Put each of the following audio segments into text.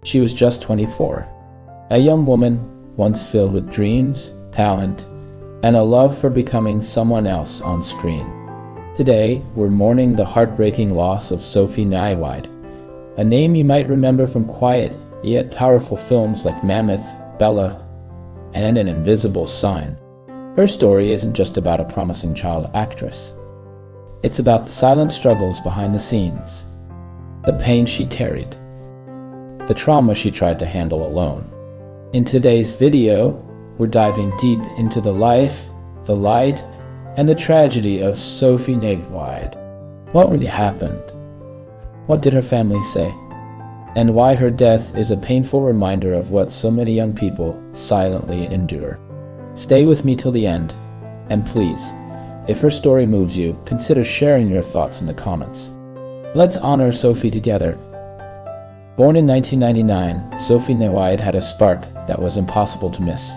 She was just 24, a young woman once filled with dreams, talent, and a love for becoming someone else on screen. Today, we're mourning the heartbreaking loss of Sophie Nyweide, a name you might remember from quiet yet powerful films like Mammoth, Bella, and An Invisible Sign. Her story isn't just about a promising child actress. It's about the silent struggles behind the scenes, the pain she carried, the trauma she tried to handle alone. In today's video, we're diving deep into the life, the light, and the tragedy of Sophie Nyweide. What really happened? What did her family say? And why her death is a painful reminder of what so many young people silently endure. Stay with me till the end, and please, if her story moves you, consider sharing your thoughts in the comments. Let's honor Sophie together. Born in 1999, Sophie Nyweide had a spark that was impossible to miss.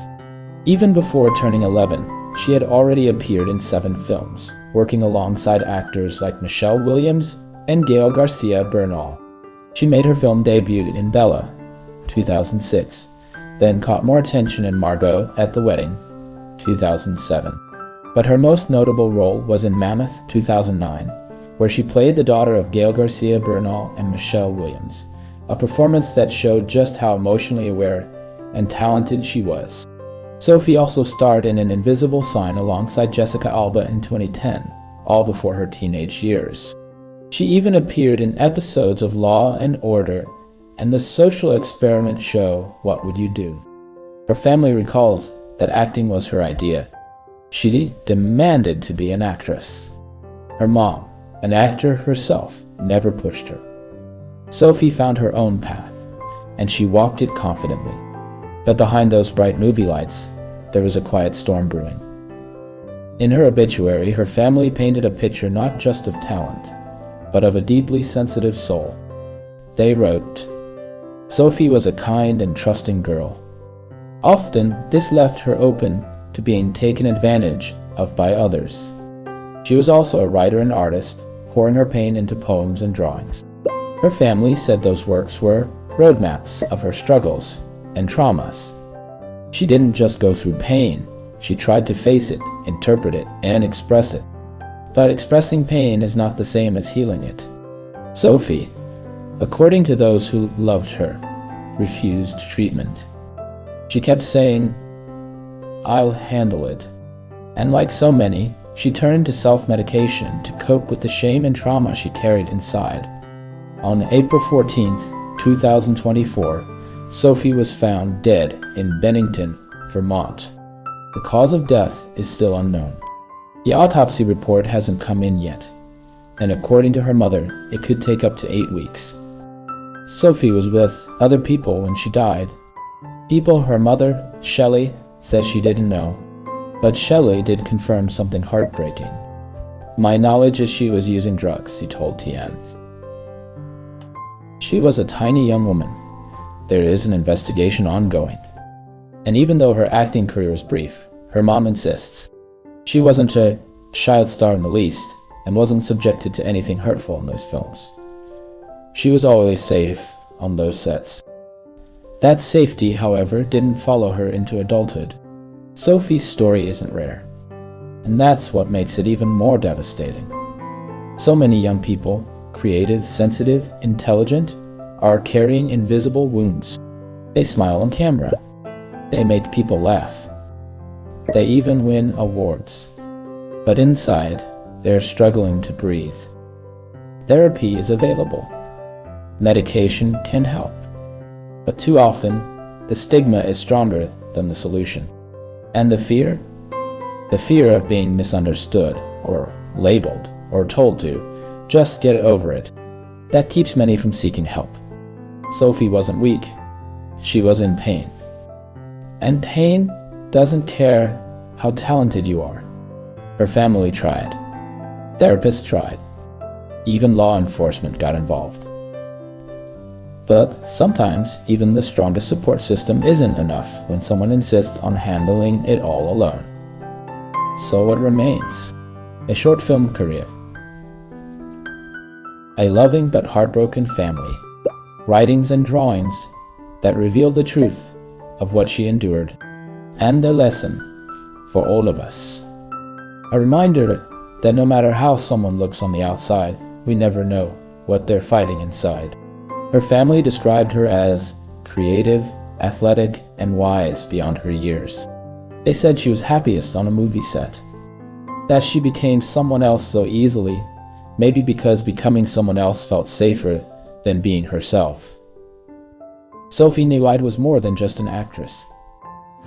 Even before turning 11, she had already appeared in 7 films, working alongside actors like Michelle Williams and Gael Garcia Bernal. She made her film debut in Bella, 2006, then caught more attention in Margot at the Wedding, 2007. But her most notable role was in Mammoth, 2009, where she played the daughter of Gael Garcia Bernal and Michelle Williams, a performance that showed just how emotionally aware and talented she was. Sophie also starred in An Invisible Sign alongside Jessica Alba in 2010, all before her teenage years. She even appeared in episodes of Law and Order and the social experiment show What Would You Do? Her family recalls that acting was her idea. She demanded to be an actress. Her mom, an actor herself, never pushed her. Sophie found her own path, and she walked it confidently. But behind those bright movie lights, there was a quiet storm brewing. In her obituary, her family painted a picture not just of talent, but of a deeply sensitive soul. They wrote, "Sophie was a kind and trusting girl. Often, this left her open to being taken advantage of by others. She was also a writer and artist, pouring her pain into poems and drawings." Her family said those works were roadmaps of her struggles and traumas. She didn't just go through pain, she tried to face it, interpret it, and express it. But expressing pain is not the same as healing it. Sophie, according to those who loved her, refused treatment. She kept saying, "I'll handle it." And like so many, she turned to self-medication to cope with the shame and trauma she carried inside. On April 14th, 2024, Sophie was found dead in Bennington, Vermont. The cause of death is still unknown. The autopsy report hasn't come in yet, and according to her mother, it could take up to 8 weeks. Sophie was with other people when she died. People her mother, Shelley, says she didn't know, but Shelley did confirm something heartbreaking. "My knowledge is she was using drugs," he told TN. She was a tiny young woman. There is an investigation ongoing. And even though her acting career is brief, her mom insists she wasn't a child star in the least and wasn't subjected to anything hurtful in those films. She was always safe on those sets. That safety, however, didn't follow her into adulthood. Sophie's story isn't rare, and that's what makes it even more devastating. So many young people, creative, sensitive, intelligent, are carrying invisible wounds. They smile on camera. They make people laugh. They even win awards. But inside, they're struggling to breathe. Therapy is available. Medication can help. But too often, the stigma is stronger than the solution. And the fear? The fear of being misunderstood, or labeled, or told to just get over it. That keeps many from seeking help. Sophie wasn't weak. She was in pain. And pain doesn't care how talented you are. Her family tried. Therapists tried. Even law enforcement got involved. But sometimes even the strongest support system isn't enough when someone insists on handling it all alone. So what remains? A short film career. A loving but heartbroken family. Writings and drawings that revealed the truth of what she endured and a lesson for all of us. A reminder that no matter how someone looks on the outside, we never know what they're fighting inside. Her family described her as creative, athletic, and wise beyond her years. They said she was happiest on a movie set, that she became someone else so easily, maybe because becoming someone else felt safer than being herself. Sophie Nyweide was more than just an actress.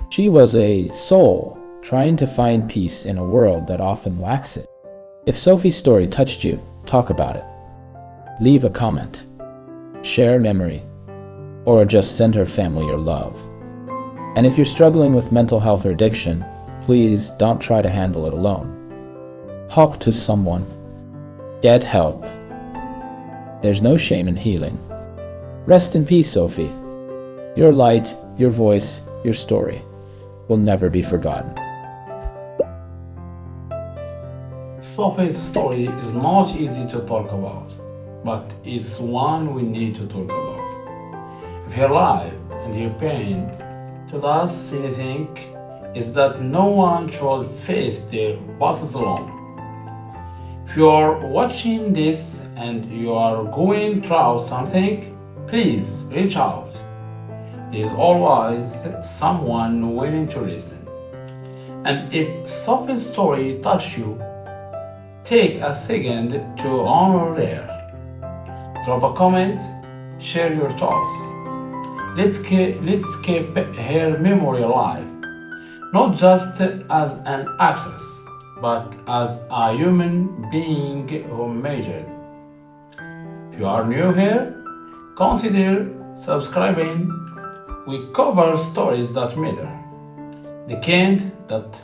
She was a soul trying to find peace in a world that often lacks it. If Sophie's story touched you, talk about it. Leave a comment, share a memory, or just send her family your love. And if you're struggling with mental health or addiction, please don't try to handle it alone. Talk to someone. Get help. There's no shame in healing. Rest in peace, Sophie. Your light, your voice, your story will never be forgotten. Sophie's story is not easy to talk about, but it's one we need to talk about. If her life and her pain taught us anything, is that no one should face their battles alone. If you are watching this and you are going through something, please reach out. There is always someone willing to listen. And if Sophie's story touched you, take a second to honor her. Drop a comment, share your thoughts. Let's keep her memory alive, not just as an actress, but as a human being who majored. If you are new here, consider subscribing. We cover stories that matter, the kind that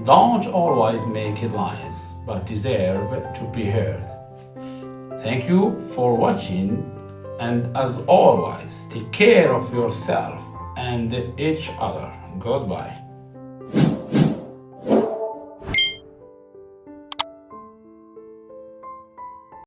don't always make headlines, but deserve to be heard. Thank you for watching, and as always, take care of yourself and each other. Goodbye.